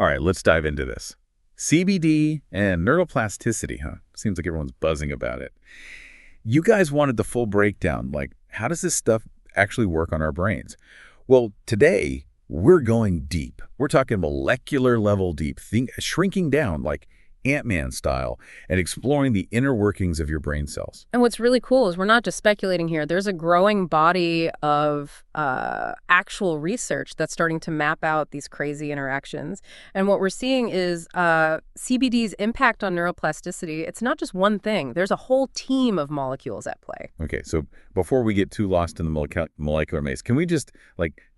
All right, let's dive into this. CBD and neuroplasticity, huh? Seems like everyone's buzzing about it. You guys wanted the full breakdown. Like, how does this stuff actually work on our brains? Well, today, we're going deep. We're talking molecular level deep, shrinking down like Ant-Man style, and exploring the inner workings of your brain cells. And what's really cool is we're not just speculating here. There's a growing body of actual research that's starting to map out these crazy interactions. And what we're seeing is CBD's impact on neuroplasticity. It's not just one thing. There's a whole team of molecules at play. Okay, so before we get too lost in the molecular maze, can we just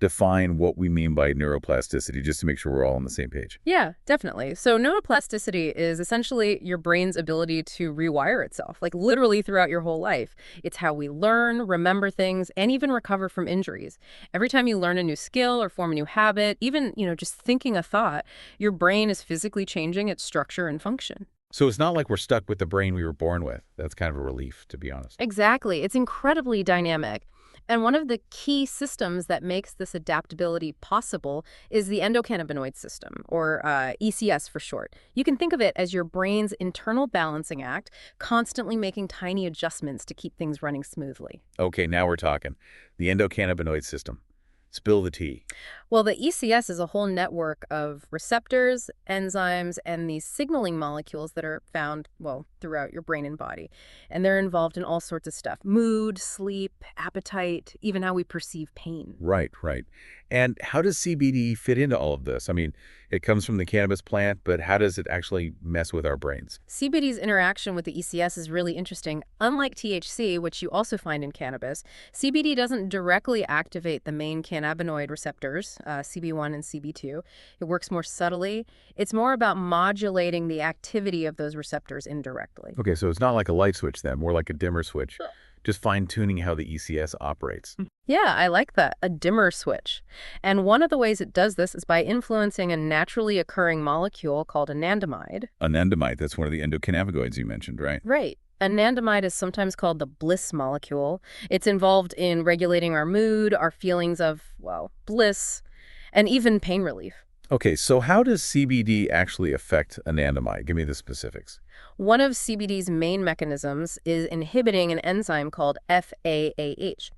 define what we mean by neuroplasticity just to make sure we're all on the same page? Yeah, definitely. So neuroplasticity is essentially your brain's ability to rewire itself, like literally throughout your whole life. It's how we learn, remember things, and even recover from injuries. Every time you learn a new skill or form a new habit, even, just thinking a thought, your brain is physically changing its structure and function. So it's not like we're stuck with the brain we were born with. That's kind of a relief, to be honest. Exactly. It's incredibly dynamic. And one of the key systems that makes this adaptability possible is the endocannabinoid system, or ECS for short. You can think of it as your brain's internal balancing act, constantly making tiny adjustments to keep things running smoothly. Okay, now we're talking. The endocannabinoid system. Spill the tea. Well, the ECS is a whole network of receptors, enzymes, and these signaling molecules that are found, well, throughout your brain and body. And they're involved in all sorts of stuff: mood, sleep, appetite, even how we perceive pain. Right, right. And how does CBD fit into all of this? I mean, it comes from the cannabis plant, but how does it actually mess with our brains? CBD's interaction with the ECS is really interesting. Unlike THC, which you also find in cannabis, CBD doesn't directly activate the main cannabinoid receptors, CB1 and CB2. It works more subtly. It's more about modulating the activity of those receptors indirectly. Okay, so it's not like a light switch then, more like a dimmer switch. Sure. Just fine-tuning how the ECS operates. Yeah, I like that. A dimmer switch. And one of the ways it does this is by influencing a naturally occurring molecule called anandamide. Anandamide, that's one of the endocannabinoids you mentioned, right? Right. Anandamide is sometimes called the bliss molecule. It's involved in regulating our mood, our feelings of, well, bliss, and even pain relief. Okay, so how does CBD actually affect anandamide? Give me the specifics. One of CBD's main mechanisms is inhibiting an enzyme called FAAH.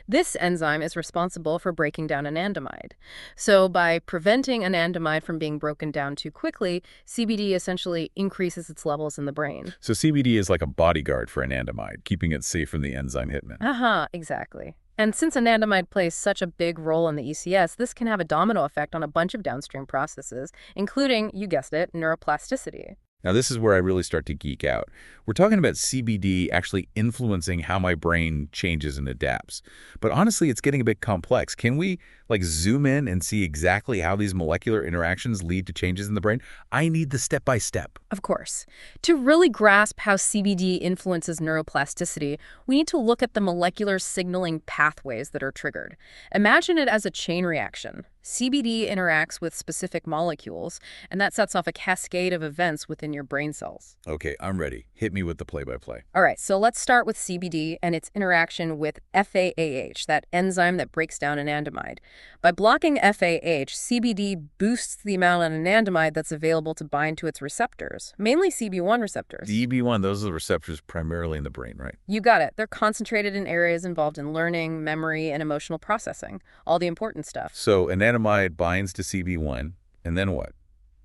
This enzyme is responsible for breaking down anandamide. So by preventing anandamide from being broken down too quickly, CBD essentially increases its levels in the brain. So CBD is like a bodyguard for anandamide, keeping it safe from the enzyme hitman. Exactly. And since anandamide plays such a big role in the ECS, this can have a domino effect on a bunch of downstream processes, including, you guessed it, neuroplasticity. Now, this is where I really start to geek out. We're talking about CBD actually influencing how my brain changes and adapts. But honestly, it's getting a bit complex. Can we zoom in and see exactly how these molecular interactions lead to changes in the brain? I need the step-by-step. Of course. To really grasp how CBD influences neuroplasticity, we need to look at the molecular signaling pathways that are triggered. Imagine it as a chain reaction. CBD interacts with specific molecules, and that sets off a cascade of events within your brain cells. Okay, I'm ready. Hit me with the play-by-play. All right, so let's start with CBD and its interaction with FAAH, that enzyme that breaks down anandamide. By blocking FAH, CBD boosts the amount of anandamide that's available to bind to its receptors, mainly CB1 receptors. CB1, those are the receptors primarily in the brain, right? You got it. They're concentrated in areas involved in learning, memory, and emotional processing, all the important stuff. So anandamide binds to CB1, and then what?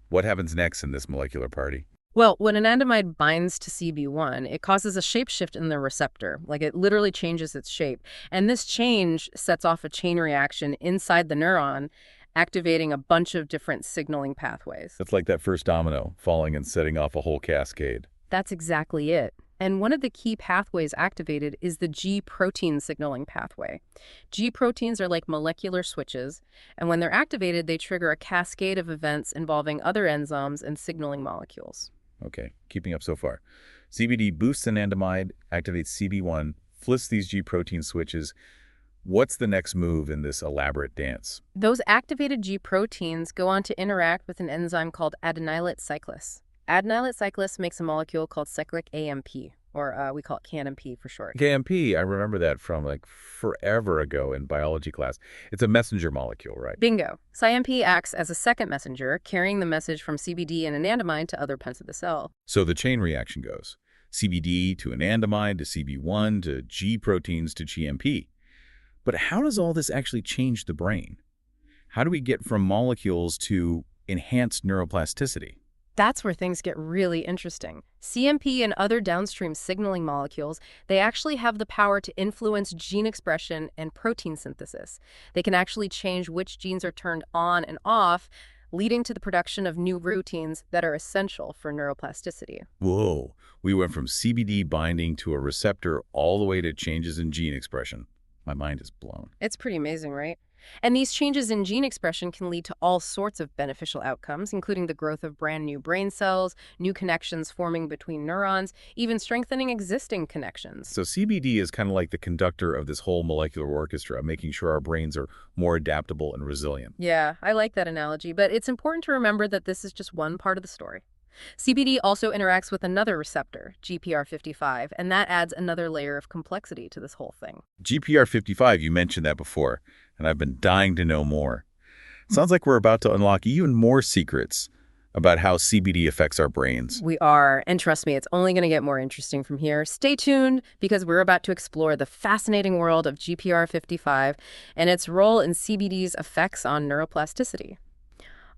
What happens next in this molecular party? Well, when anandamide binds to CB1, it causes a shapeshift in the receptor. It literally changes its shape. And this change sets off a chain reaction inside the neuron, activating a bunch of different signaling pathways. It's like that first domino falling and setting off a whole cascade. That's exactly it. And one of the key pathways activated is the G protein signaling pathway. G proteins are like molecular switches, and when they're activated, they trigger a cascade of events involving other enzymes and signaling molecules. Okay, keeping up so far. CBD boosts anandamide, activates CB1, flips these G protein switches. What's the next move in this elaborate dance? Those activated G proteins go on to interact with an enzyme called adenylate cyclase. Adenylate cyclase makes a molecule called cyclic AMP, or we call it CANMP for short. KMP, I remember that from like forever ago in biology class. It's a messenger molecule, right? Bingo. CYMP acts as a second messenger, carrying the message from CBD and anandamide to other parts of the cell. So the chain reaction goes CBD to anandamide to CB1 to G proteins to GMP. But how does all this actually change the brain? How do we get from molecules to enhanced neuroplasticity? That's where things get really interesting. CMP and other downstream signaling molecules, they actually have the power to influence gene expression and protein synthesis. They can actually change which genes are turned on and off, leading to the production of new routines that are essential for neuroplasticity. Whoa, we went from CBD binding to a receptor all the way to changes in gene expression. My mind is blown. It's pretty amazing, right? And these changes in gene expression can lead to all sorts of beneficial outcomes, including the growth of brand new brain cells, new connections forming between neurons, even strengthening existing connections. So CBD is kind of like the conductor of this whole molecular orchestra, making sure our brains are more adaptable and resilient. Yeah, I like that analogy, but it's important to remember that this is just one part of the story. CBD also interacts with another receptor, GPR55, and that adds another layer of complexity to this whole thing. GPR55, you mentioned that before, and I've been dying to know more. Sounds like we're about to unlock even more secrets about how CBD affects our brains. We are, and trust me, it's only going to get more interesting from here. Stay tuned, because we're about to explore the fascinating world of GPR55 and its role in CBD's effects on neuroplasticity.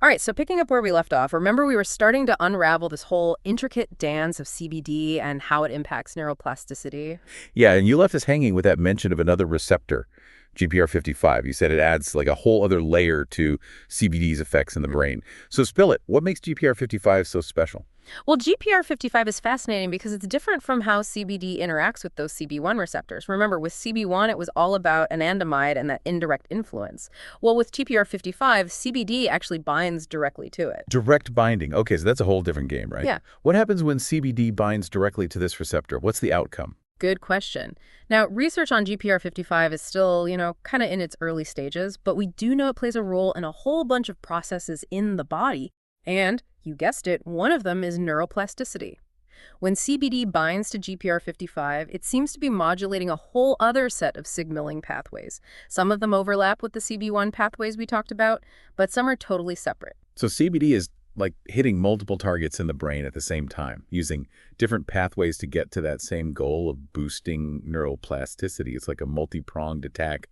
All right, so picking up where we left off, remember we were starting to unravel this whole intricate dance of CBD and how it impacts neuroplasticity? Yeah, and you left us hanging with that mention of another receptor, GPR55. You said it adds like a whole other layer to CBD's effects in the brain. So spill it. What makes GPR55 so special? Well, GPR55 is fascinating because it's different from how CBD interacts with those CB1 receptors. Remember, with CB1, it was all about anandamide and that indirect influence. Well, with GPR55, CBD actually binds directly to it. Direct binding. Okay, so that's a whole different game, right? Yeah. What happens when CBD binds directly to this receptor? What's the outcome? Good question. Now, research on GPR55 is still, kind of in its early stages, but we do know it plays a role in a whole bunch of processes in the body. And, you guessed it, one of them is neuroplasticity. When CBD binds to GPR55, it seems to be modulating a whole other set of signaling pathways. Some of them overlap with the CB1 pathways we talked about, but some are totally separate. So CBD is like hitting multiple targets in the brain at the same time, using different pathways to get to that same goal of boosting neuroplasticity. It's like a multi-pronged attack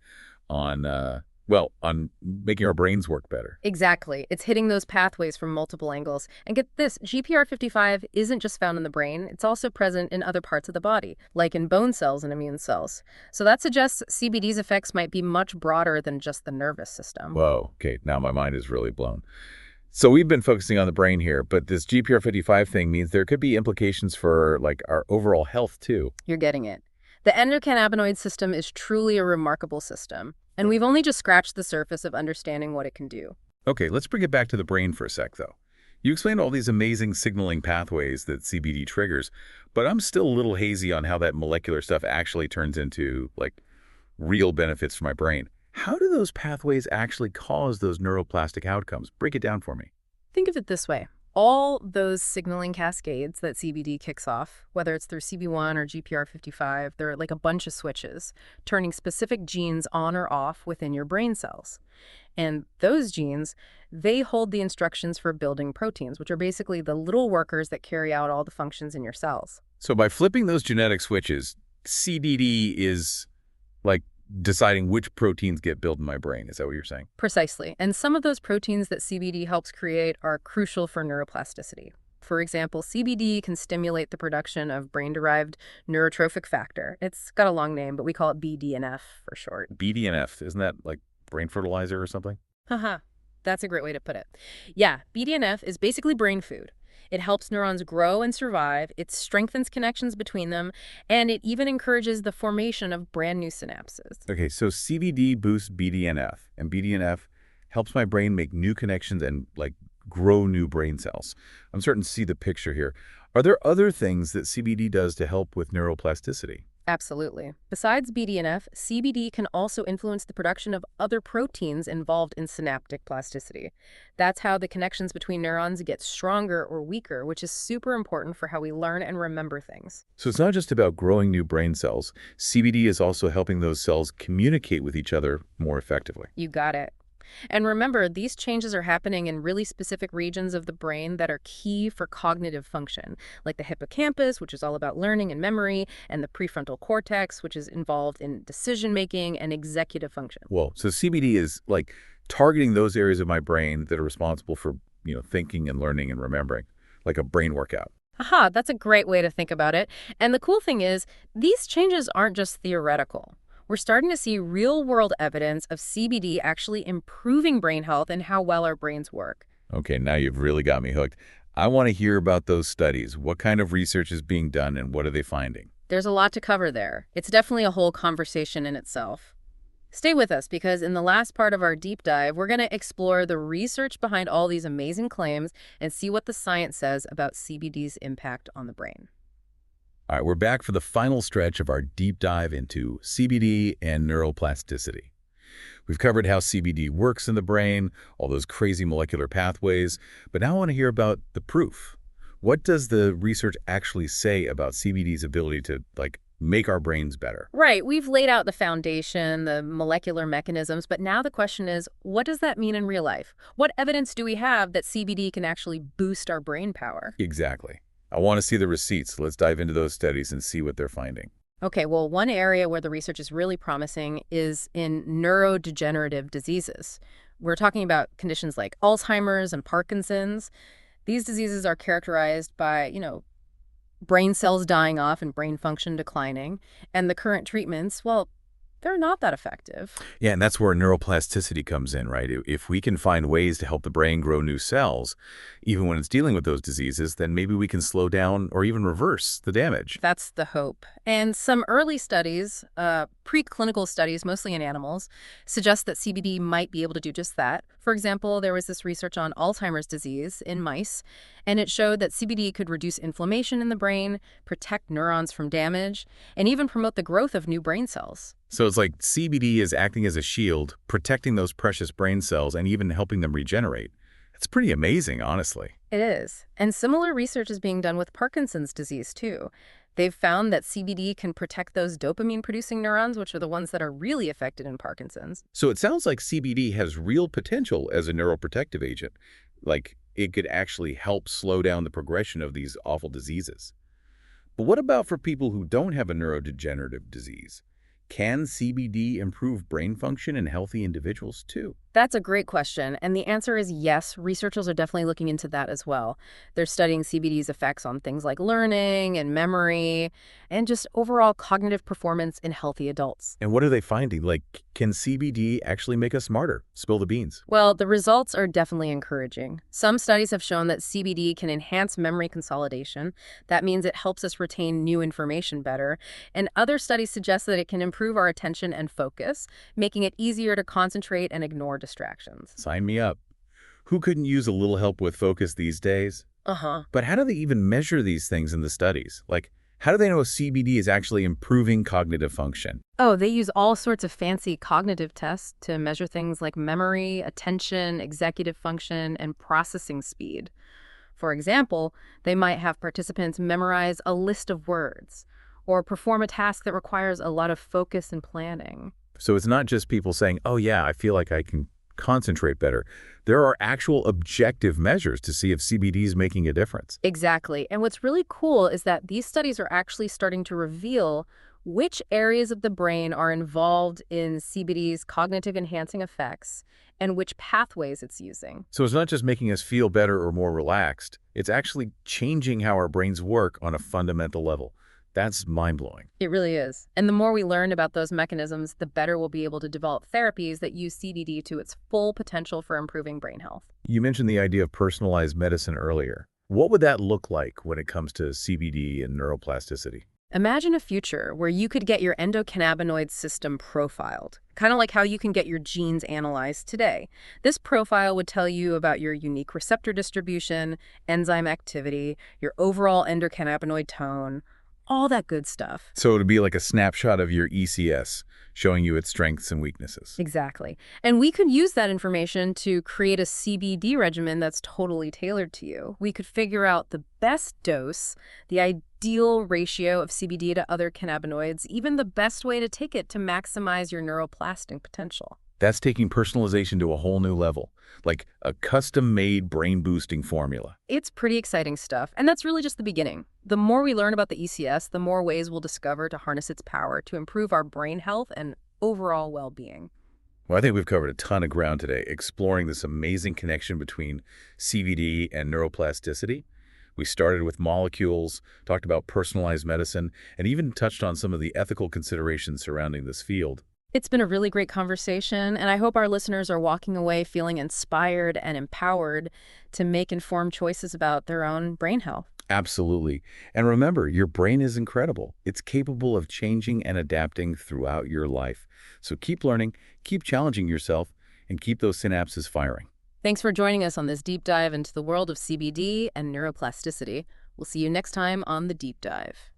on, on making our brains work better. Exactly. It's hitting those pathways from multiple angles. And get this, GPR55 isn't just found in the brain, it's also present in other parts of the body, like in bone cells and immune cells. So that suggests CBD's effects might be much broader than just the nervous system. Whoa, okay, now my mind is really blown. So we've been focusing on the brain here, but this GPR55 thing means there could be implications for like our overall health too. You're getting it. The endocannabinoid system is truly a remarkable system, and we've only just scratched the surface of understanding what it can do. Okay, let's bring it back to the brain for a sec though. You explained all these amazing signaling pathways that CBD triggers, but I'm still a little hazy on how that molecular stuff actually turns into like real benefits for my brain. How do those pathways actually cause those neuroplastic outcomes? Break it down for me. Think of it this way. All those signaling cascades that CBD kicks off, whether it's through CB1 or GPR55, they're like a bunch of switches, turning specific genes on or off within your brain cells. And those genes, they hold the instructions for building proteins, which are basically the little workers that carry out all the functions in your cells. So by flipping those genetic switches, CDD is like deciding which proteins get built in my brain. Is that what you're saying? Precisely. And some of those proteins that CBD helps create are crucial for neuroplasticity. For example, CBD can stimulate the production of brain-derived neurotrophic factor. It's got a long name, but we call it BDNF for short. BDNF, isn't that like brain fertilizer or something? Haha, that's a great way to put it. Yeah, BDNF is basically brain food. It helps neurons grow and survive, it strengthens connections between them, and it even encourages the formation of brand new synapses. Okay, so CBD boosts BDNF, and BDNF helps my brain make new connections and like grow new brain cells. I'm starting to see the picture here. Are there other things that CBD does to help with neuroplasticity? Absolutely. Besides BDNF, CBD can also influence the production of other proteins involved in synaptic plasticity. That's how the connections between neurons get stronger or weaker, which is super important for how we learn and remember things. So it's not just about growing new brain cells. CBD is also helping those cells communicate with each other more effectively. You got it. And remember, these changes are happening in really specific regions of the brain that are key for cognitive function, like the hippocampus, which is all about learning and memory, and the prefrontal cortex, which is involved in decision making and executive function. Well, so CBD is like targeting those areas of my brain that are responsible for, thinking and learning and remembering, like a brain workout. Aha, that's a great way to think about it. And the cool thing is, these changes aren't just theoretical. We're starting to see real-world evidence of CBD actually improving brain health and how well our brains work. Okay, now you've really got me hooked. I want to hear about those studies. What kind of research is being done and what are they finding? There's a lot to cover there. It's definitely a whole conversation in itself. Stay with us because in the last part of our deep dive, we're going to explore the research behind all these amazing claims and see what the science says about CBD's impact on the brain. All right, we're back for the final stretch of our deep dive into CBD and neuroplasticity. We've covered how CBD works in the brain, all those crazy molecular pathways, but now I want to hear about the proof. What does the research actually say about CBD's ability to, make our brains better? Right, we've laid out the foundation, the molecular mechanisms, but now the question is, what does that mean in real life? What evidence do we have that CBD can actually boost our brain power? Exactly. I want to see the receipts. Let's dive into those studies and see what they're finding. Okay, well, one area where the research is really promising is in neurodegenerative diseases. We're talking about conditions like Alzheimer's and Parkinson's. These diseases are characterized by, brain cells dying off and brain function declining. And the current treatments, well, they're not that effective. Yeah, and that's where neuroplasticity comes in, right? If we can find ways to help the brain grow new cells, even when it's dealing with those diseases, then maybe we can slow down or even reverse the damage. That's the hope. And some early studies, preclinical studies, mostly in animals, suggest that CBD might be able to do just that. For example, there was this research on Alzheimer's disease in mice, and it showed that CBD could reduce inflammation in the brain, protect neurons from damage, and even promote the growth of new brain cells. So it's like CBD is acting as a shield, protecting those precious brain cells and even helping them regenerate. It's pretty amazing, honestly. It is. And similar research is being done with Parkinson's disease, too. They've found that CBD can protect those dopamine-producing neurons, which are the ones that are really affected in Parkinson's. So it sounds like CBD has real potential as a neuroprotective agent. Like it could actually help slow down the progression of these awful diseases. But what about for people who don't have a neurodegenerative disease? Can CBD improve brain function in healthy individuals too? That's a great question, and the answer is yes. Researchers are definitely looking into that as well. They're studying CBD's effects on things like learning and memory, and just overall cognitive performance in healthy adults. And what are they finding? Like, can CBD actually make us smarter? Spill the beans. Well, the results are definitely encouraging. Some studies have shown that CBD can enhance memory consolidation. That means it helps us retain new information better. And other studies suggest that it can improve our attention and focus, making it easier to concentrate and ignore distractions. Sign me up. Who couldn't use a little help with focus these days? Uh-huh. But how do they even measure these things in the studies? Like, how do they know CBD is actually improving cognitive function? Oh, they use all sorts of fancy cognitive tests to measure things like memory, attention, executive function, and processing speed. For example, they might have participants memorize a list of words or perform a task that requires a lot of focus and planning. So it's not just people saying, oh yeah, I feel like I can concentrate better. There are actual objective measures to see if CBD is making a difference. Exactly. And what's really cool is that these studies are actually starting to reveal which areas of the brain are involved in CBD's cognitive enhancing effects and which pathways it's using. So it's not just making us feel better or more relaxed. It's actually changing how our brains work on a fundamental level. That's mind-blowing. It really is. And the more we learn about those mechanisms, the better we'll be able to develop therapies that use CBD to its full potential for improving brain health. You mentioned the idea of personalized medicine earlier. What would that look like when it comes to CBD and neuroplasticity? Imagine a future where you could get your endocannabinoid system profiled, kind of like how you can get your genes analyzed today. This profile would tell you about your unique receptor distribution, enzyme activity, your overall endocannabinoid tone, all that good stuff. So it would be like a snapshot of your ECS, showing you its strengths and weaknesses. Exactly. And we could use that information to create a CBD regimen that's totally tailored to you. We could figure out the best dose, the ideal ratio of CBD to other cannabinoids, even the best way to take it to maximize your neuroplastic potential. That's taking personalization to a whole new level, like a custom-made brain-boosting formula. It's pretty exciting stuff, and that's really just the beginning. The more we learn about the ECS, the more ways we'll discover to harness its power to improve our brain health and overall well-being. Well, I think we've covered a ton of ground today, exploring this amazing connection between CBD and neuroplasticity. We started with molecules, talked about personalized medicine, and even touched on some of the ethical considerations surrounding this field. It's been a really great conversation, and I hope our listeners are walking away feeling inspired and empowered to make informed choices about their own brain health. Absolutely. And remember, your brain is incredible. It's capable of changing and adapting throughout your life. So keep learning, keep challenging yourself, and keep those synapses firing. Thanks for joining us on this deep dive into the world of CBD and neuroplasticity. We'll see you next time on The Deep Dive.